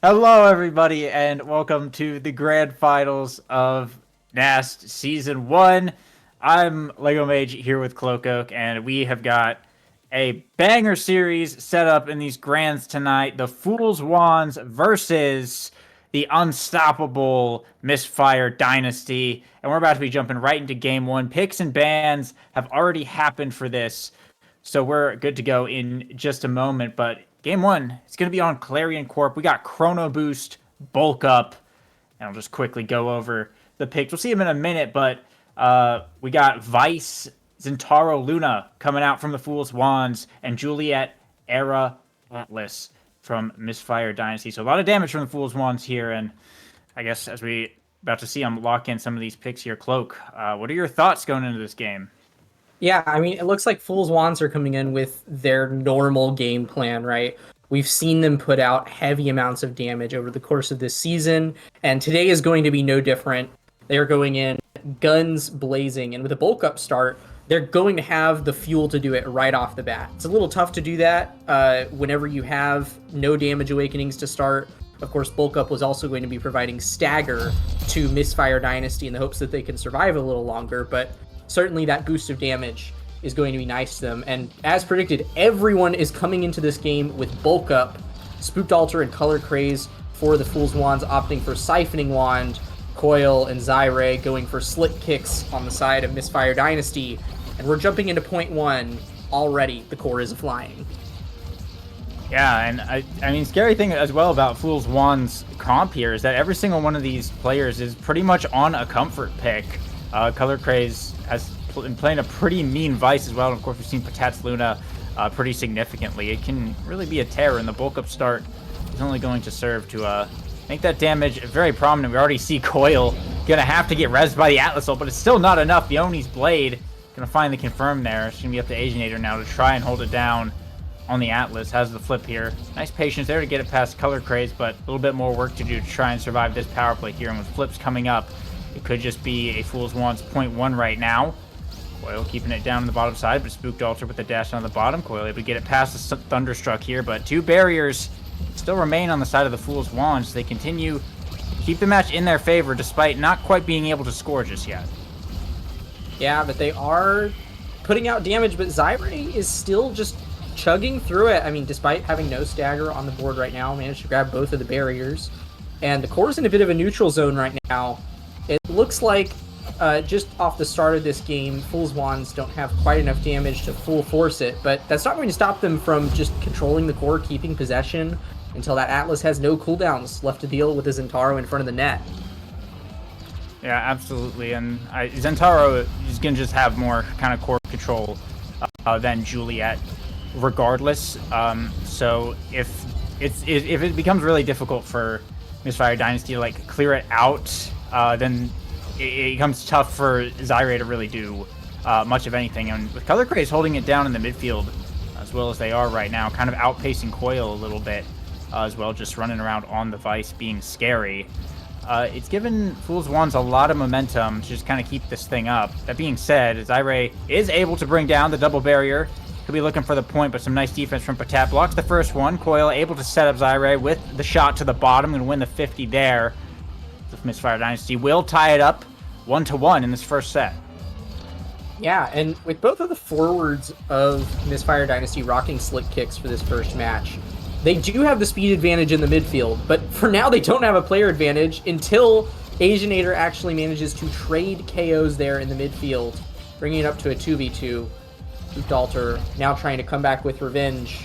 Hello, everybody, and welcome to the grand finals of NAST Season 1. I'm Lego Mage here with Cloakoak, and we have got a banger series set up in these grands tonight. The Fool's Wands versus the unstoppable Misfire Dynasty. And we're about to be jumping right into Game 1. Picks and bans have already happened for this, so we're good to go in just a moment. But game one, it's going to be on Clarion Corp. We got Chrono Boost, Bulk Up, and I'll just quickly go over the picks. We'll see them in a minute, but we got Vice, Zentaro Luna coming out from the Fool's Wands, and Juliet Era Atlas from Misfire Dynasty. So a lot of damage from the Fool's Wands here, and I guess as we about to see, I'm lock in some of these picks here. Cloak, what are your thoughts going into this game? Yeah, I mean, it looks like Fool's Wands are coming in with their normal game plan, right? We've seen them put out heavy amounts of damage over the course of this season, and today is going to be no different. They are going in guns blazing, and with a bulk up start, they're going to have the fuel to do it right off the bat. It's a little tough to do that whenever you have no damage awakenings to start. Of course, bulk up was also going to be providing stagger to Misfire Dynasty in the hopes that they can survive a little longer, but certainly that boost of damage is going to be nice to them. And as predicted, everyone is coming into this game with bulk up, Spooked Altar, and Color Craze for the Fool's Wands, opting for Siphoning Wand, Coil, and Zyre going for Slick Kicks on the side of Misfire Dynasty. And we're jumping into point one. Already, the core is flying. Yeah, and I mean, scary thing as well about Fool's Wand's comp here is that every single one of these players is pretty much on a comfort pick. Color Craze has been playing a pretty mean Vice as well, and of course we've seen Patat's Luna pretty significantly. It can really be a terror, and the bulk up start is only going to serve to make that damage very prominent. We already see Coil gonna have to get rezzed by the Atlas ult, but it's still not enough. The Oni's Blade gonna finally confirm there. It's gonna be up to Asianator now to try and hold it down on the Atlas. Has the flip here. Nice patience there to get it past Color Craze, but a little bit more work to do to try and survive this power play here. And with flips coming up, it could just be a Fool's Wands .1 right now. Coil keeping it down on the bottom side, but Spooked Altar with the dash on the bottom. Coil able to get it past the Thunderstruck here, but two barriers still remain on the side of the Fool's Wands. They continue to keep the match in their favor despite not quite being able to score just yet. Yeah, but they are putting out damage, but Zyre is still just chugging through it. I mean, despite having no stagger on the board right now, managed to grab both of the barriers. And the core's in a bit of a neutral zone right now. It looks like just off the start of this game, Fool's Wands don't have quite enough damage to full force it, but that's not going to stop them from just controlling the core, keeping possession until that Atlas has no cooldowns left to deal with his Zentaro in front of the net. Yeah, absolutely. And Zentaro is going to just have more kind of core control than Juliet regardless. So if it becomes really difficult for Misfire Dynasty to like clear it out, then it becomes tough for Zyre to really do much of anything. And with Color Craze holding it down in the midfield as well as they are right now, kind of outpacing Coil a little bit as well, just running around on the Vice being scary. It's given Fool's Wands a lot of momentum to just kind of keep this thing up. That being said, Zyre is able to bring down the double barrier. Could be looking for the point, but some nice defense from Patat. Blocks the first one. Coil able to set up Zyre with the shot to the bottom and win the 50 there. If Misfire Dynasty will tie it up 1-1 in this first set. Yeah, and with both of the forwards of Misfire Dynasty rocking Slick Kicks for this first match, they do have the speed advantage in the midfield, but for now they don't have a player advantage until Asianator actually manages to trade KOs there in the midfield, bringing it up to a 2v2. Spooked Altar now trying to come back with revenge.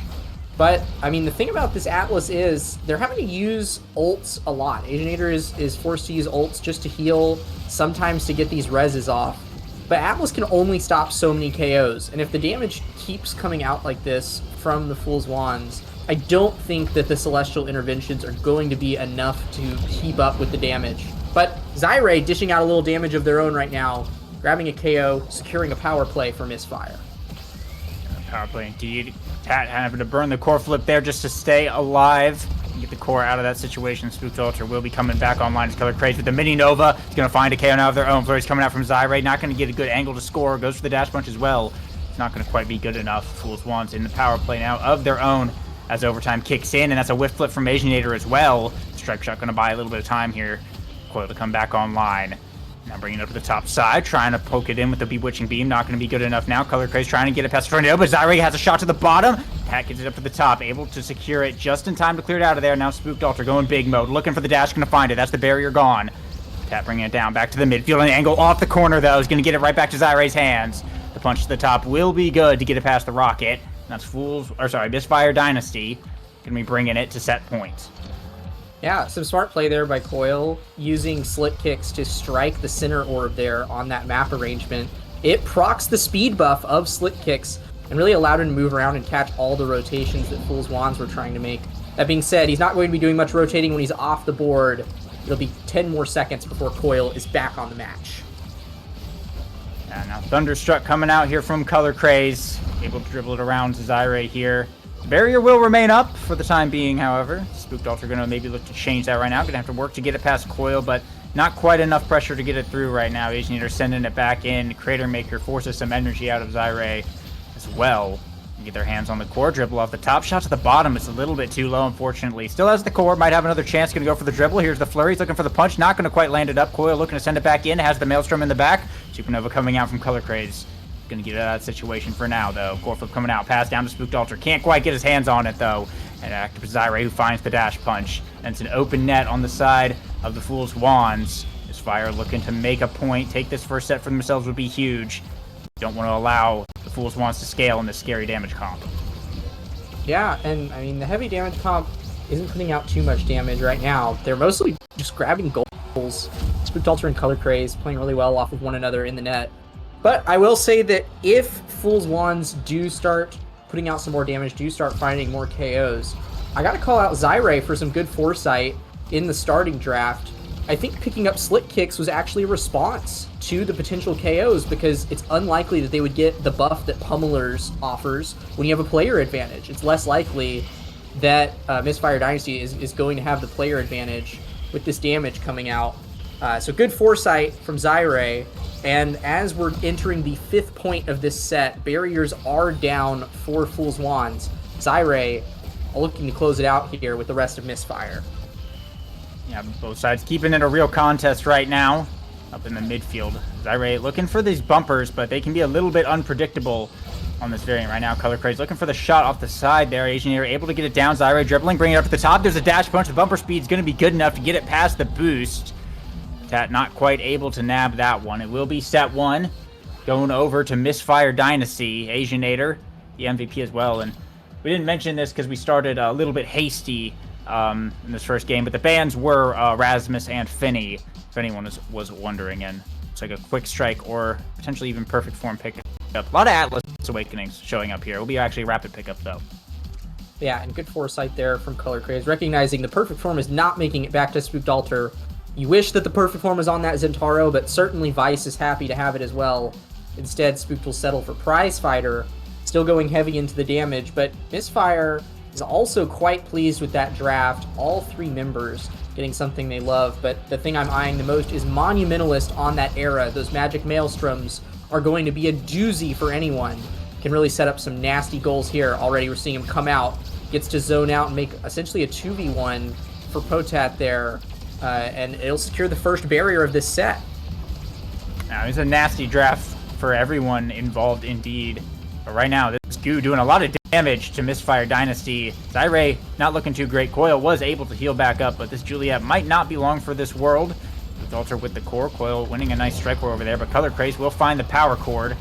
But, I mean, the thing about this Atlas is they're having to use ults a lot. Asianator is forced to use ults just to heal, sometimes to get these reses off. But Atlas can only stop so many KOs, and if the damage keeps coming out like this from the Fool's Wands, I don't think that the Celestial Interventions are going to be enough to keep up with the damage. But Zyre dishing out a little damage of their own right now, grabbing a KO, securing a power play for Misfire. Power play indeed. Tat having to burn the core flip there just to stay alive and get the core out of that situation. Spooked Altar will be coming back online as Color Craze with the mini Nova. He's going to find a KO now of their own. Flurry's coming out from Zyre. Not going to get a good angle to score. Goes for the dash punch as well. It's not going to quite be good enough. Fool's Wands in the power play now of their own. as overtime kicks in, and that's a whiff flip from Asianator as well. Strike shot going to buy a little bit of time here. Coil to come back online. Now bringing it up to the top side, trying to poke it in with the Bewitching Beam. Not going to be good enough now. Color Craze trying to get it past the tornado, but Zyre has a shot to the bottom. Pat gets it up to the top, able to secure it just in time to clear it out of there. Now Spooked Alter going big mode, looking for the dash, going to find it. That's the barrier gone. Pat bringing it down back to the midfield, and angle off the corner though is going to get it right back to Zyre's hands. The punch to the top will be good to get it past the rocket. That's Misfire Dynasty going to be bringing it to set point. Yeah, some smart play there by Coil, using slit kicks to strike the center orb there on that map arrangement. It procs the speed buff of slit kicks and really allowed him to move around and catch all the rotations that Fool's Wands were trying to make. That being said, he's not going to be doing much rotating when he's off the board. It'll be 10 more seconds before Coil is back on the match. Yeah, now Thunderstruck coming out here from Color Craze, able to dribble it around to Zyre here. Barrier will remain up for the time being, however. Spooked Alter going to maybe look to change that right now. Going to have to work to get it past Coil, but not quite enough pressure to get it through right now. Asianator sending it back in. Crater Maker forces some energy out of Zyre as well. Get their hands on the core, dribble off the top. Shot to the bottom. It's a little bit too low, unfortunately. Still has the core, might have another chance. Going to go for the dribble. Here's the flurry. He's looking for the punch. Not going to quite land it up. Coil looking to send it back in. Has the Maelstrom in the back. Supernova coming out from Color Craze. Going to get out of that situation for now, though. Core flip coming out. Pass down to Spooked Alter. Can't quite get his hands on it, though. And active Zyre, who finds the dash punch. And it's an open net on the side of the Fool's Wands. Misfire looking to make a point. Take this first set for themselves would be huge. Don't want to allow the Fool's Wands to scale in this scary damage comp. Yeah, and I mean, the heavy damage comp isn't putting out too much damage right now. They're mostly just grabbing goals. Spooked Alter and Color Craze playing really well off of one another in the net. But I will say that if Fool's Wands do start putting out some more damage, do start finding more KOs, I gotta call out Zyre for some good foresight in the starting draft. I think picking up slit kicks was actually a response to the potential KOs, because it's unlikely that they would get the buff that Pummelers offers when you have a player advantage. It's less likely that Misfire Dynasty is going to have the player advantage with this damage coming out. So good foresight from Zyre. And as we're entering the 5th point of this set, barriers are down for Fool's Wands. Zyre looking to close it out here with the rest of Misfire. Yeah, both sides keeping it a real contest right now up in the midfield. Zyre looking for these bumpers, but they can be a little bit unpredictable on this variant right now. Color Craze looking for the shot off the side there. Asianator able to get it down. Zyre dribbling, bring it up to the top. There's a dash punch. The bumper speed's going to be good enough to get it past the boost. Tat not quite able to nab that one. It will be set 1 going over to Misfire Dynasty. Asianator, the MVP as well. And we didn't mention this because we started a little bit hasty in this first game, but the bans were Rasmus and Finny, if anyone was wondering. And it's like a quick strike or potentially even perfect form pickup. A lot of Atlas Awakenings showing up here. It will be actually a rapid pickup though. Yeah, and good foresight there from Color Craze, recognizing the perfect form is not making it back to Spooked Alter. You wish that the perfect form was on that Zentaro, but certainly Vice is happy to have it as well. Instead, Spooked will settle for Prize Fighter, still going heavy into the damage, but Misfire is also quite pleased with that draft. All 3 members getting something they love, but the thing I'm eyeing the most is Monumentalist on that era. Those Magic Maelstroms are going to be a doozy for anyone. Can really set up some nasty goals here. Already we're seeing him come out, gets to zone out and make essentially a 2v1 for Potat there. And it'll secure the first barrier of this set. Now, it's a nasty draft for everyone involved indeed. But right now, this Goo doing a lot of damage to Misfire Dynasty. Zyre not looking too great. Coil was able to heal back up, but this Juliet might not be long for this world. Alter with the core. Coil winning a nice strike war over there, but Color Craze will find the power chord.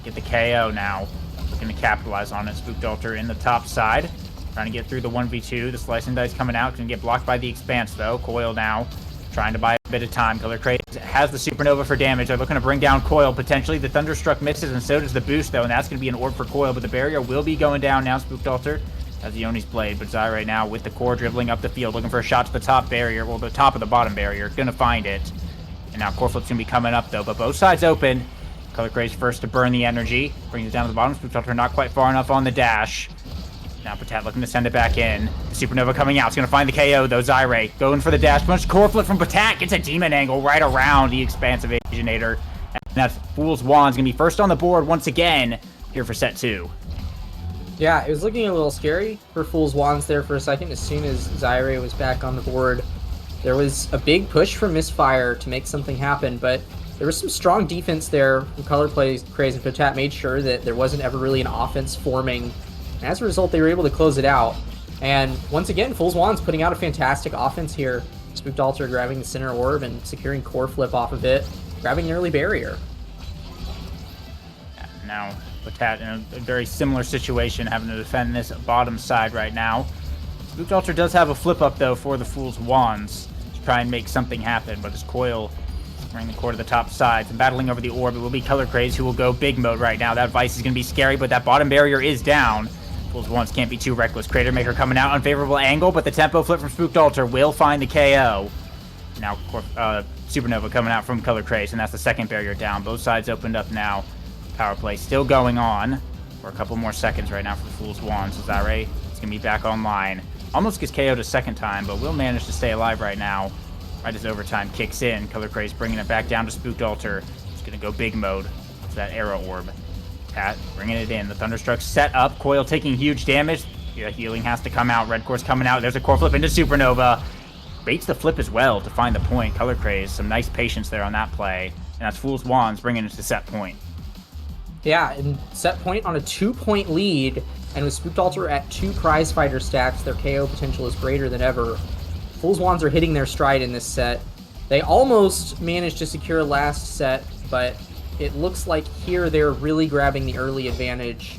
Get the KO now. Looking to capitalize on it. Spooked Alter in the top side. Trying to get through the 1v2. The Slice and Dice coming out. Can get blocked by the Expanse, though. Coil now trying to buy a bit of time. Color Craze has the Supernova for damage. They're looking to bring down Coil, potentially. The Thunderstruck misses, and so does the boost, though, and that's going to be an orb for Coil, but the barrier will be going down now. Spooked Alter has the Oni's Blade, but Zyre right now with the core dribbling up the field, looking for a shot to the top barrier. Well, the top of the bottom barrier. Going to find it. And now Core Flip's going to be coming up, though, but both sides open. Color Craze first to burn the energy. Brings it down to the bottom. Spooked Alter not quite far enough on the dash. Now Patat looking to send it back in. The Supernova coming out. It's going to find the KO, though. Zyre going for the dash punch. Core Flip from Patat gets a demon angle right around the expansive Asianator. And that's Fool's Wand's going to be first on the board once again here for set 2. Yeah, it was looking a little scary for Fool's Wands there for a second. As soon as Zyre was back on the board, there was a big push from Misfire to make something happen, but there was some strong defense there from Color Plays. Craze and Potat made sure that there wasn't ever really an offense forming. And as a result, they were able to close it out. And once again, Fool's Wands putting out a fantastic offense here. Spooked Altar grabbing the center orb and securing core flip off of it, grabbing an early barrier. Now, Potat in a very similar situation, having to defend this bottom side right now. Spooked Altar does have a flip up, though, for the Fool's Wands to try and make something happen, but his Coil bring the core to the top side. And battling over the orb, it will be Color Craze who will go big mode right now. That Vice is going to be scary, but that bottom barrier is down. Fool's Wands can't be too reckless. Crater Maker coming out, unfavorable angle, but the tempo flip from Spooked Altar will find the KO. Now, Supernova coming out from Color Craze, and that's the second barrier down. Both sides opened up now. Power play still going on for a couple more seconds right now for the Fool's Wands. So Zyre is going to be back online. Almost gets KO'd a second time, but will manage to stay alive right now. Right as overtime kicks in, Color Craze bringing it back down to Spooked Altar. He's going to go big mode to that Arrow Orb. Tat bringing it in. The Thunderstruck set up. Coil taking huge damage. Yeah, healing has to come out. Red Core's coming out. There's a core flip into Supernova. Baits the flip as well to find the point. Color Craze, some nice patience there on that play. And that's Fool's Wands bringing it to set point. Yeah, and set point on a 2-point lead, and with Spooked Altar at 2 prize fighter stacks, their KO potential is greater than ever. Fool's Wands are hitting their stride in this set. They almost managed to secure last set, but it looks like here they're really grabbing the early advantage.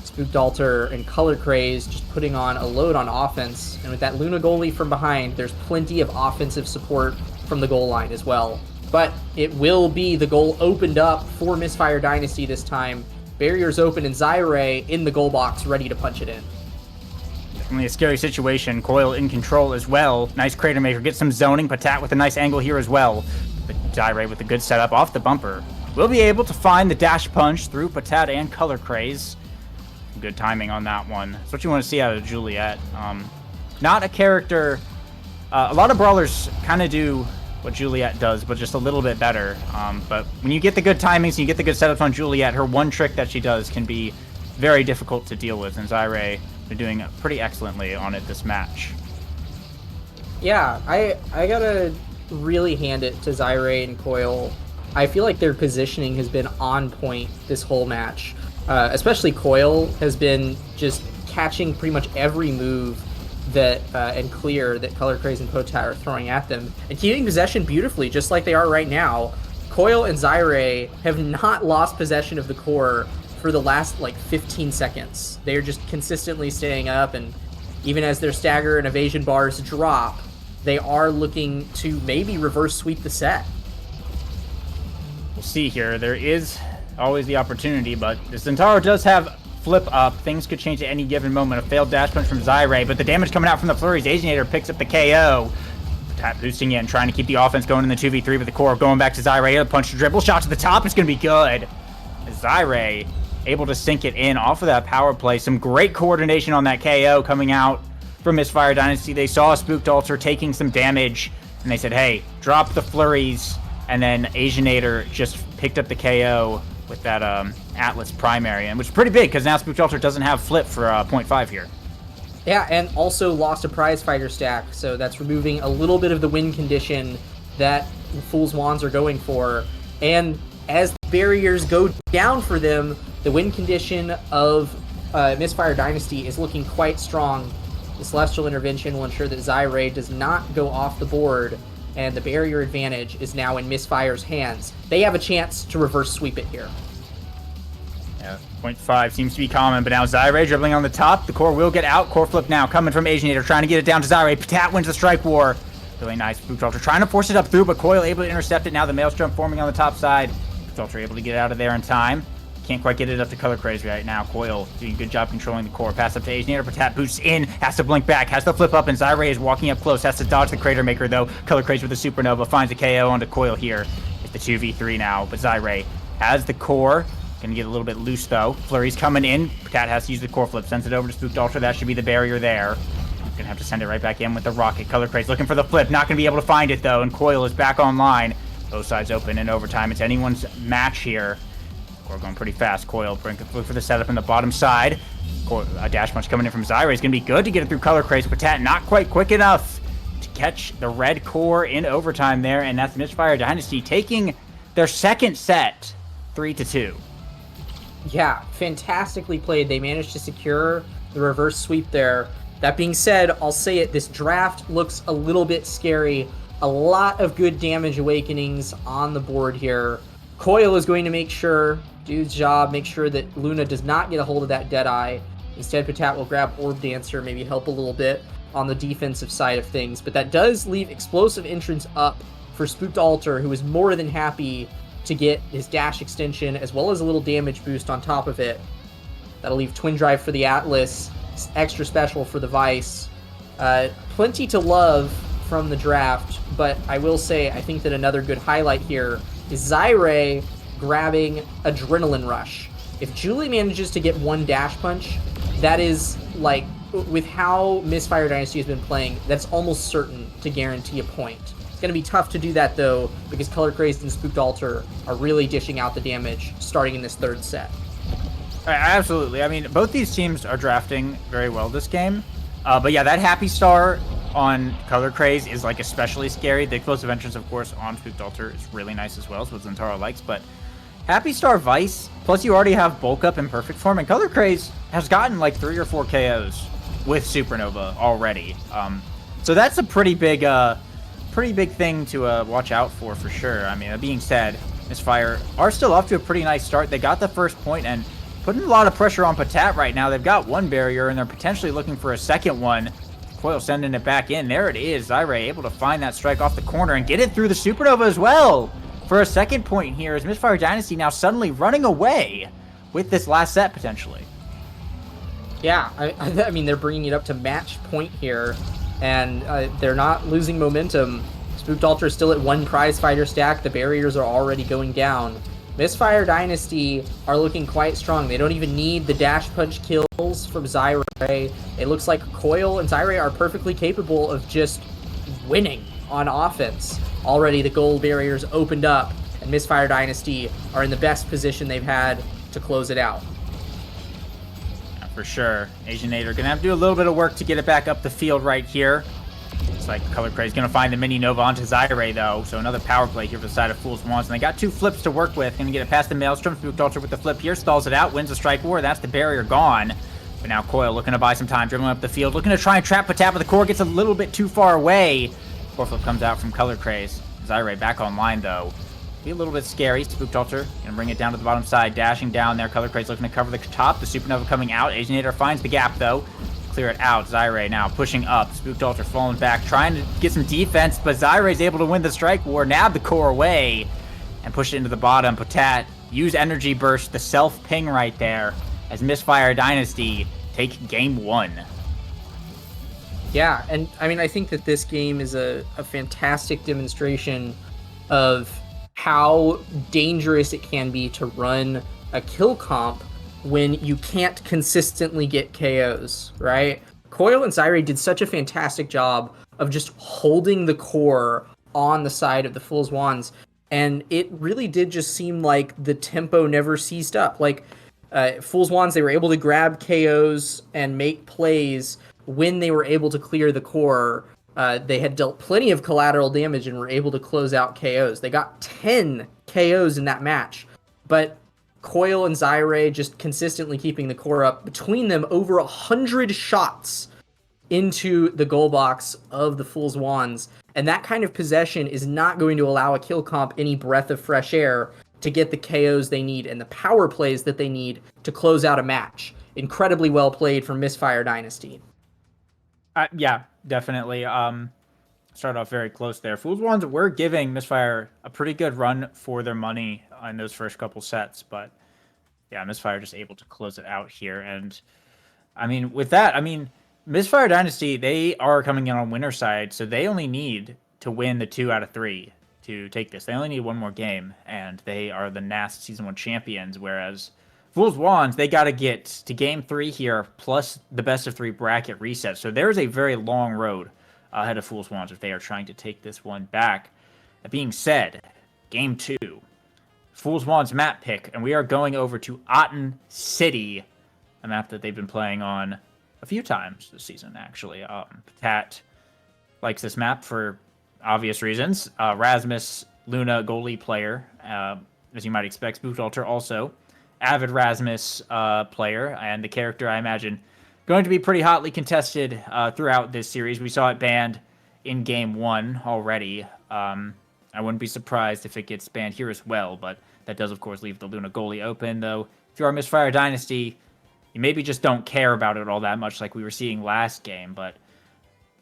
Spooked Altar and Color Craze just putting on a load on offense, and with that Luna goalie from behind, there's plenty of offensive support from the goal line as well. But it will be the goal opened up for Misfire Dynasty this time. Barriers open and Zyre in the goal box ready to punch it in. Definitely a scary situation. Coil in control as well. Nice Crater Maker. Get some zoning. Potat with a nice angle here as well. But Zyre with a good setup off the bumper. Will be able to find the dash punch through Potat and Color Craze. Good timing on that one. That's what you want to see out of Juliet. Not a character... a lot of brawlers kind of do what Juliet does, but just a little bit better. But when you get the good timings and you get the good setups on Juliet, her one trick that she does can be very difficult to deal with, and Zyre are doing pretty excellently on it this match. Yeah, I gotta really hand it to Zyre and Coil. I feel like their positioning has been on point this whole match. Especially Coil has been just catching pretty much every move that and clear that Color Craze and Potat are throwing at them, and keeping possession beautifully, just like they are right now. Coil and Zyre have not lost possession of the core for the last like 15 seconds. They're just consistently staying up, and even as their stagger and evasion bars drop, they are looking to maybe reverse sweep the set. We'll see here. There is always the opportunity, but the Centauro does have flip up. Things could change at any given moment. A failed dash punch from Zyre, but the damage coming out from the flurries. Aginator picks up the KO. Tap boosting it and trying to keep the offense going in the 2v3 with the core. Going back to Zyre. A punch to dribble. Shot to the top. It's going to be good. Zyre able to sink it in off of that power play. Some great coordination on that KO coming out from Misfire Dynasty. They saw Spooked Altar taking some damage, and they said, hey, drop the flurries. And then Aginator just picked up the KO with that Atlas primary, and which is pretty big because now Spooked Altar doesn't have flip for 0.5 here. Yeah, and also lost a prize fighter stack, so that's removing a little bit of the win condition that Fool's Wands are going for. And as the barriers go down for them, the win condition of Misfire Dynasty is looking quite strong. The Celestial Intervention will ensure that Zyre does not go off the board, and the barrier advantage is now in Misfire's hands. They have a chance to reverse sweep it here. Yeah, 0.5 seems to be common, but now Zyre dribbling on the top. The core will get out. Core flip now coming from Aginator, trying to get it down to Zyre. Potat wins the strike war. Really nice. Spooked Altar trying to force it up through, but Coil able to intercept it. Now the Maelstrom forming on the top side. Spooked Altar able to get out of there in time. Can't quite get it up to Color Craze right now. Coil doing a good job controlling the core. Pass up to Aginator. Potat boosts in. Has to blink back. Has to flip up, and Zyre is walking up close. Has to dodge the Crater Maker, though. Color Craze with the Supernova. Finds a KO onto Coil here. It's the 2v3 now, but Zyre has the core. Gonna get a little bit loose, though. Flurry's coming in. Potat has to use the core flip. Sends it over to Spooked Altar. That should be the barrier there. Gonna have to send it right back in with the rocket. Color Craze looking for the flip. Not gonna be able to find it, though, and Coil is back online. Both sides open in overtime. It's anyone's match here. We're going pretty fast. Coil, look for the setup in the bottom side. A dash punch coming in from Zyre is going to be good to get it through Color Craze. Patat not quite quick enough to catch the red core in overtime there, and that's Misfire Dynasty taking their second set 3-2. Yeah, fantastically played. They managed to secure the reverse sweep there. That being said, I'll say it, this draft looks a little bit scary. A lot of good damage awakenings on the board here. Coil is going to make sure, do his job, make sure that Luna does not get a hold of that Deadeye. Instead, Patat will grab Orb Dancer, maybe help a little bit on the defensive side of things. But that does leave Explosive Entrance up for Spooked Altar, who is more than happy to get his dash extension as well as a little damage boost on top of it. That'll leave Twin Drive for the Atlas, extra special for the Vice. Plenty to love from the draft, but I will say I think that another good highlight here is Zyre grabbing Adrenaline Rush. If Julie manages to get one dash punch, that is, like, with how Misfire Dynasty has been playing, that's almost certain to guarantee a point. It's going to be tough to do that, though, because Color Crazed and Spooked Altar are really dishing out the damage starting in this third set. Absolutely. I mean, both these teams are drafting very well this game. But yeah, that Happy Star on Color Craze is like especially scary. The Explosive Entrance, of course, on Spooked Altar is really nice as well, so what Zentaro likes. But Happy Star Vice, plus you already have Bulk Up in perfect form, and Color Craze has gotten like 3 or 4 KOs with Supernova already. So that's a pretty big thing to watch out for sure. I mean, that being said, Misfire are still off to a pretty nice start. They got the first point and putting a lot of pressure on Patat right now. They've got one barrier, and they're potentially looking for a second one. Coil sending it back in. There it is. Zyre able to find that strike off the corner and get it through the Supernova as well for a second point here, as Misfire Dynasty now suddenly running away with this last set, potentially. Yeah, I mean, they're bringing it up to match point here, and they're not losing momentum. Spooked Altar is still at 1 prize fighter stack. The barriers are already going down. Misfire Dynasty are looking quite strong. They don't even need the dash punch kills from Zyre. It looks like Coil and Zyre are perfectly capable of just winning on offense. Already the goal barriers opened up, and Misfire Dynasty are in the best position they've had to close it out. Yeah, for sure. Asianator gonna have to do a little bit of work to get it back up the field right here. Looks like Color Craze is going to find the mini Nova onto Zyre, though. So another power play here for the side of Fool's Wands. And they got 2 flips to work with. Going to get it past the Maelstrom. Spooked Altar with the flip here. Stalls it out. Wins the Strike War. That's the barrier gone. But now Coil looking to buy some time. Dribbling up the field. Looking to try and trap Patat, but the core gets a little bit too far away. Core flip comes out from Color Craze. Zyre back online, though. Be a little bit scary. Spooked Altar going to bring it down to the bottom side. Dashing down there. Color Craze looking to cover the top. The Supernova coming out. Asianator finds the gap, though. Clear it out. Zyre now pushing up. Spooked Altar falling back, trying to get some defense, but Zyre is able to win the Strike War, nab the core away, and push it into the bottom. Patat use Energy Burst, the self-ping right there, as Misfire Dynasty take game 1. Yeah, and I mean, I think that this game is a fantastic demonstration of how dangerous it can be to run a kill comp when you can't consistently get KOs, right? Coil and Zyre did such a fantastic job of just holding the core on the side of the Fool's Wands, and it really did just seem like the tempo never ceased up. Like, Fool's Wands, they were able to grab KOs and make plays when they were able to clear the core. They had dealt plenty of collateral damage and were able to close out KOs. They got 10 KOs in that match, but Coil and Zyre just consistently keeping the core up. Between them, over 100 shots into the goal box of the Fool's Wands. And that kind of possession is not going to allow a kill comp any breath of fresh air to get the KOs they need and the power plays that they need to close out a match. Incredibly well played from Misfire Dynasty. Yeah, definitely. Started off very close there. Fool's Wands were giving Misfire a pretty good run for their money in those first couple sets, but yeah, Misfire just able to close it out here. And I mean, with that, I mean, Misfire Dynasty, they are coming in on winner side, so they only need to win the 2 out of 3 to take this. They only need one more game, and they are the NAST Season 1 champions, whereas Fool's Wands, they got to get to game 3 here, plus the best of 3 bracket reset. So there's a very long road ahead of Fool's Wands if they are trying to take this one back. That being said, game 2. Fool's Wand's map pick, and we are going over to Aten City, a map that they've been playing on a few times this season, actually. Patat likes this map for obvious reasons. Rasmus, Luna, goalie player, as you might expect. Spooked Altar also. Avid Rasmus player, and the character, I imagine, going to be pretty hotly contested throughout this series. We saw it banned in Game 1 already. I wouldn't be surprised if it gets banned here as well, but that does, of course, leave the Luna goalie open, though. If you are Misfire Dynasty, you maybe just don't care about it all that much like we were seeing last game, but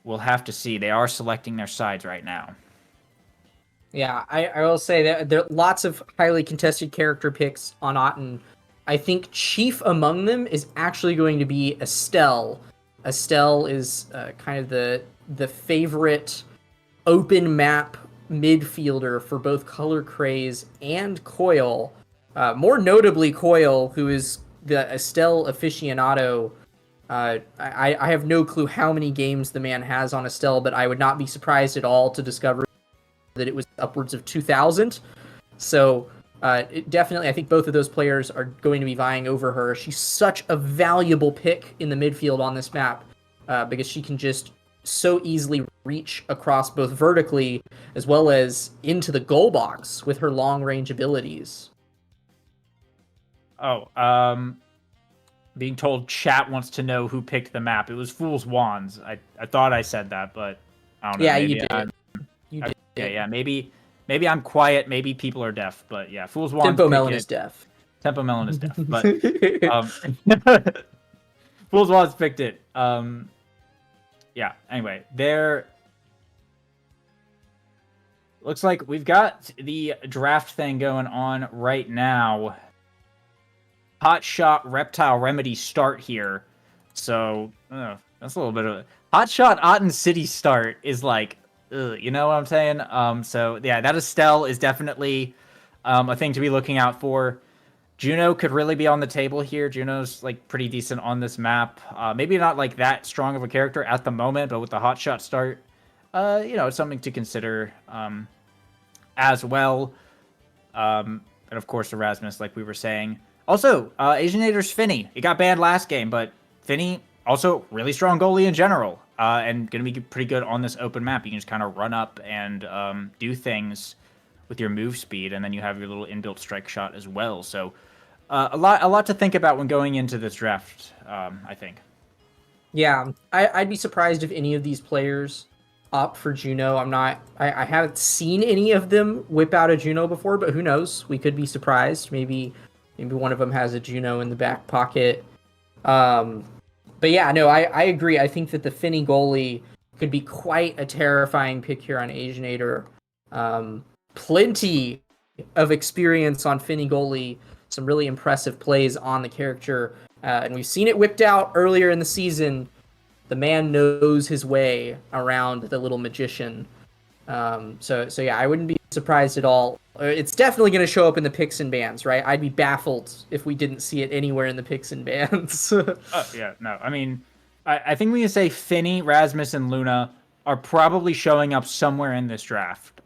we'll have to see. They are selecting their sides right now. Yeah, I will say that there are lots of highly contested character picks on Aten. I think chief among them is actually going to be Estelle. Estelle is kind of the favorite open map midfielder for both Color Craze and Coil. More notably, Coil, who is the Estelle aficionado. I have no clue how many games the man has on Estelle, but I would not be surprised at all to discover that it was upwards of 2,000. So definitely, I think both of those players are going to be vying over her. She's such a valuable pick in the midfield on this map because she can just so easily reach across both vertically as well as into the goal box with her long range abilities. Being told chat wants to know who picked the map. It was Fool's Wands. I thought I said that, but I don't know. Yeah, maybe you did. You did. Okay, yeah, maybe I'm quiet. Maybe people are deaf, but yeah, Fool's Wands. Tempo Melon is deaf. Tempo Melon is deaf, but Fool's Wands picked it. Yeah. Anyway, there. Looks like we've got the draft thing going on right now. Hot Shot Reptile Remedy start here. So, that's a little bit of a... Hot Shot Aten City start is like, you know what I'm saying? So, yeah, that Estelle is definitely a thing to be looking out for. Juno could really be on the table here. Juno's, like, pretty decent on this map. Maybe not, like, that strong of a character at the moment, but with the Hot Shot start, you know, it's something to consider as well. And, of course, Erasmus, like we were saying. Also, Asianator's Finny. It got banned last game, but Finny, also really strong goalie in general, and going to be pretty good on this open map. You can just kind of run up and do things with your move speed, and then you have your little inbuilt strike shot as well. So a lot to think about when going into this draft, I think. Yeah, I'd be surprised if any of these players opt for Juno. I haven't seen any of them whip out a Juno before, but who knows? We could be surprised. Maybe one of them has a Juno in the back pocket. But yeah, no, I agree. I think that the Finny goalie could be quite a terrifying pick here on Asianator. Plenty of experience on Finny goalie, some really impressive plays on the character, and we've seen it whipped out earlier in the season. The man knows his way around the little magician. So yeah, I wouldn't be surprised at all. It's definitely going to show up in the picks and bans, right? I'd be baffled if we didn't see it anywhere in the picks and bans. Yeah, no. I mean, I think we can say Finny, Rasmus, and Luna are probably showing up somewhere in this draft.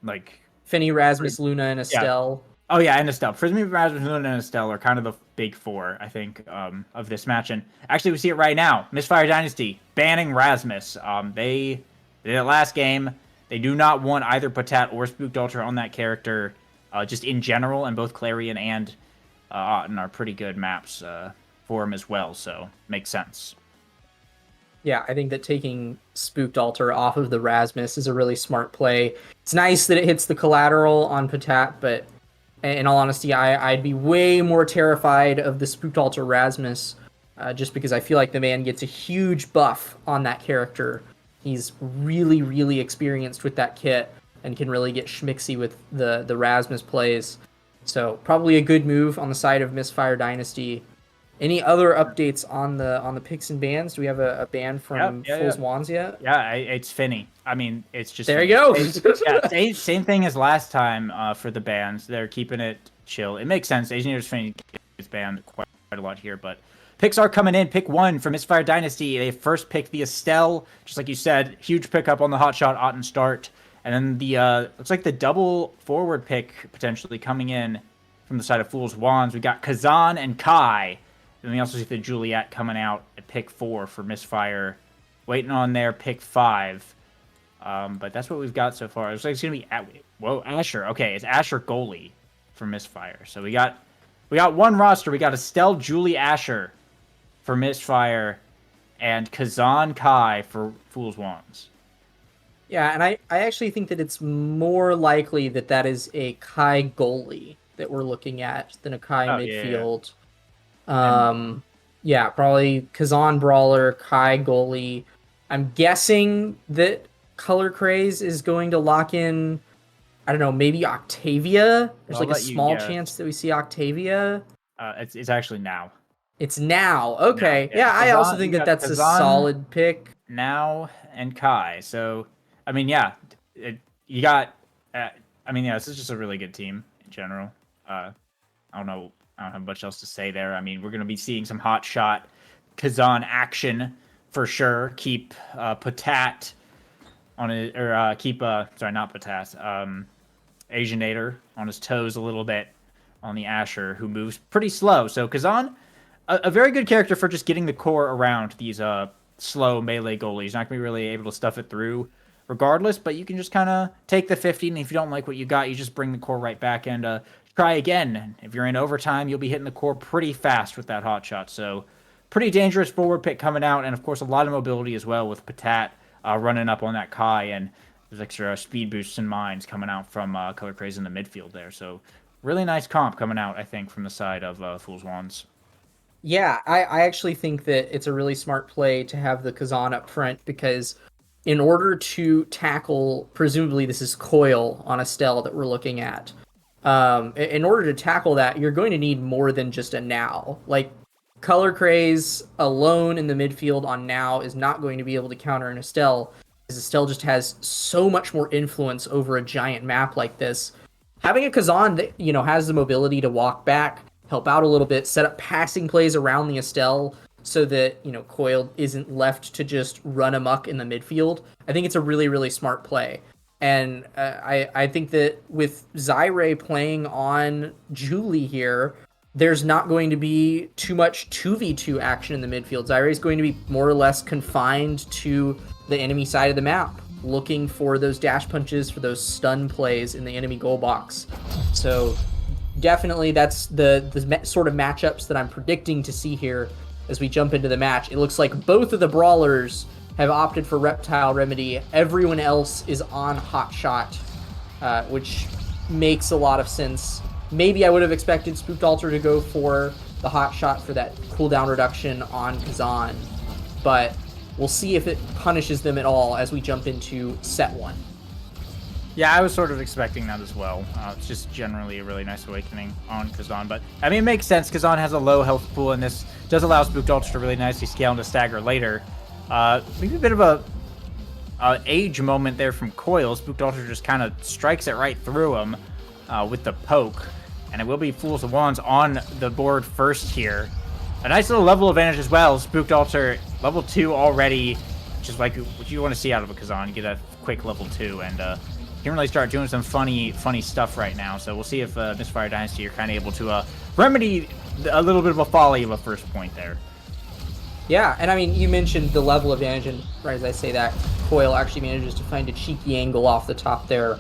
Like Finny, Rasmus, Luna, and Estelle. Yeah. Oh yeah, and Estelle. Frisbee, Rasmus, Luna, and Estelle are kind of the big four, I think, of this match. And actually, we see it right now. Misfire Dynasty banning Rasmus. They did it last game. They do not want either Patat or Spooked Altar on that character, just in general, and both Clarion and Aten are pretty good maps for him as well, so makes sense. Yeah, I think that taking Spooked Altar off of the Rasmus is a really smart play. It's nice that it hits the collateral on Patat, but in all honesty, I'd be way more terrified of the Spooked Altar Rasmus, just because I feel like the man gets a huge buff on that character. He's really, really experienced with that kit and can really get schmixy with the Rasmus plays. So probably a good move on the side of Misfire Dynasty. Any other updates on the picks and bans? Do we have a ban from Fool's Wands yet? Yeah, it's Finny. I mean, it's just there Finny. You go. Same thing as last time for the bans. They're keeping it chill. It makes sense. Asianator's Finny is banned quite a lot here, but picks are coming in. Pick 1 for Misfire Dynasty. They first picked the Estelle, just like you said. Huge pickup on the Hotshot Aten start. And then the looks like the double forward pick potentially coming in from the side of Fool's Wands. We got Kazan and Kai. And we also see the Juliet coming out at pick 4 for Misfire, waiting on their pick 5. But that's what we've got so far. It looks like it's gonna be Asher. Okay, it's Asher goalie for Misfire. So we got one roster. We got Estelle, Julie, Asher for Misfire, and Kazan Kai for Fool's Wands. Yeah, and I actually think that it's more likely that that is a Kai goalie that we're looking at than a Kai midfield. Yeah, probably Kazan brawler, Kai goalie. I'm guessing that Color Craze is going to lock in, I don't know, maybe Octavia. There's like a small chance that we see Octavia. It's actually now. It's now. Okay. Now, yeah, Kazan, I also think that that's Kazan, a solid pick. Now and Kai. So, I mean, yeah, you got. I mean, yeah, this is just a really good team in general. I don't know. I don't have much else to say there. I mean, we're going to be seeing some hot shot Kazan action for sure. Keep Patat on it, or keep sorry, not Patat. Asianator on his toes a little bit on the Asher, who moves pretty slow. So Kazan, a very good character for just getting the core around these slow melee goalies. Not gonna be really able to stuff it through regardless, but you can just kind of take the 50, and if you don't like what you got, you just bring the core right back and try again. If you're in overtime, you'll be hitting the core pretty fast with that hot shot. So pretty dangerous forward pick coming out, and of course a lot of mobility as well with Patat running up on that Kai, and there's extra speed boosts and mines coming out from Color Craze in the midfield there. So really nice comp coming out, I think, from the side of Fool's Wands. Yeah, I actually think that it's a really smart play to have the Kazan up front, because in order to tackle, presumably this is Coil on Estelle that we're looking at, in order to tackle that, you're going to need more than just a Now. Like, Color Craze alone in the midfield on Now is not going to be able to counter an Estelle, because Estelle just has so much more influence over a giant map like this. Having a Kazan that, you know, has the mobility to walk back, help out a little bit, set up passing plays around the Estelle so that, you know, Coil isn't left to just run amok in the midfield, I think it's a really, really smart play. And I think that with Zyre playing on Julie here, there's not going to be too much 2v2 action in the midfield. Zyre is going to be more or less confined to the enemy side of the map, looking for those dash punches, for those stun plays in the enemy goal box. So definitely that's the sort of matchups that I'm predicting to see here as we jump into the match. It looks like both of the brawlers have opted for Reptile Remedy. Everyone else is on Hot Shot, which makes a lot of sense. Maybe I would have expected Spooked Altar to go for the Hot Shot for that cooldown reduction on Kazan, but we'll see if it punishes them at all as we jump into set 1. Yeah, I was sort of expecting that as well. It's just generally a really nice awakening on Kazan. But, I mean, it makes sense. Kazan has a low health pool, and this does allow Spooked Altar to really nicely scale into stagger later. Maybe a bit of a age moment there from Coil. Spooked Altar just kind of strikes it right through him with the poke. And it will be Fool's Wands on the board first here. A nice little level advantage as well. Spooked Altar, level 2 already. Just like what you want to see out of a Kazan. Get a quick level 2, and can really start doing some funny stuff right now. So we'll see if Misfire Dynasty are kind of able to remedy a little bit of a folly of a first point there. Yeah, and I mean, you mentioned the level advantage, and right as I say that, Coil actually manages to find a cheeky angle off the top there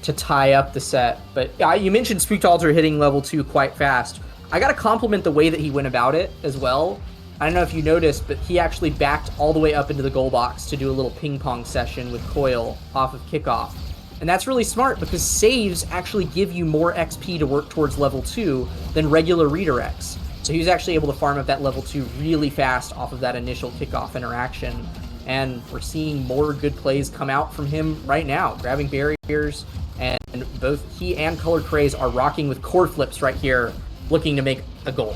to tie up the set. But you mentioned Spooked Altar hitting level 2 quite fast. I gotta compliment the way that he went about it as well. I don't know if you noticed, but he actually backed all the way up into the goal box to do a little ping pong session with Coil off of kickoff. And that's really smart, because saves actually give you more XP to work towards level 2 than regular redirects. So he was actually able to farm up that level 2 really fast off of that initial kickoff interaction. And we're seeing more good plays come out from him right now, grabbing barriers, and both he and Color Craze are rocking with core flips right here, looking to make a goal.